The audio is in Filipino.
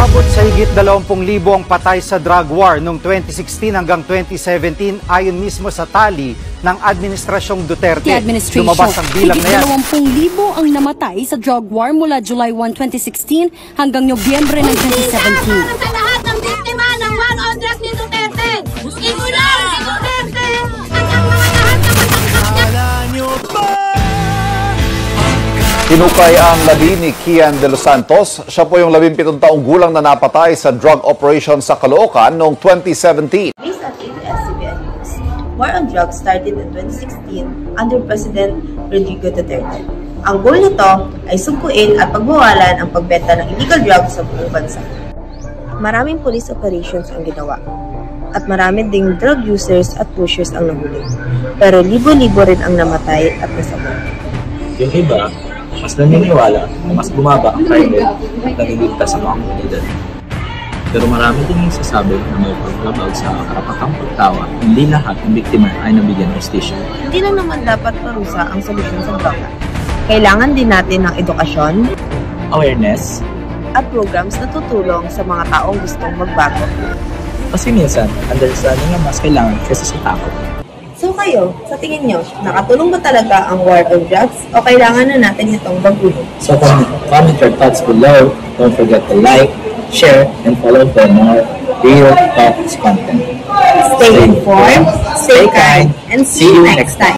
Umabot sa higit 20,000 ang patay sa drug war noong 2016 hanggang 2017 ayon mismo sa tali ng Administrasyong Duterte. Lumabas ang bilang na yan. Higit 20,000 ang namatay sa drug war mula July 1, 2016 hanggang Nobyembre ng 2017. Sa lahat ng biktima ng war on drugs ni Duterte, imunay si Duterte at ang mga lahat na matangkap. Tinukay ang labi ni Kian de los Santos. Siya po yung 17 taong gulang na napatay sa drug operation sa Caloocan noong 2017. Based on ABS-CBN News, war on drugs started in 2016 under President Rodrigo Duterte. Ang goal nito ay sugpuin at pagbawalan ang pagbenta ng illegal drugs sa buong bansa. Maraming police operations ang ginawa at marami ding drug users at pushers ang nahuli. Pero libo-libo rin ang namatay at nasabot. Yung iba, mas naniniwala na mas bumaba ang crime rate at naliligtas sa mga komunidad. Pero marami din yung sasabi na may paglabag sa karapatang pagtawa, hindi lahat ng biktima ay nabigyan ng hustisya. Hindi lang naman dapat parusa ang solusyon sa droga. Kailangan din natin ng edukasyon, Awareness, at programs na tutulong sa mga taong gustong magbago. kasi minsan, understanding ang mas kailangan kaysa sa takot. So kayo, sa tingin nyo, nakatulong ba talaga ang war on drugs o kailangan na natin itong baguhin? So comment your thoughts below. Don't forget to like, share, and follow for more real talks content. Stay informed, stay kind, and see you next time.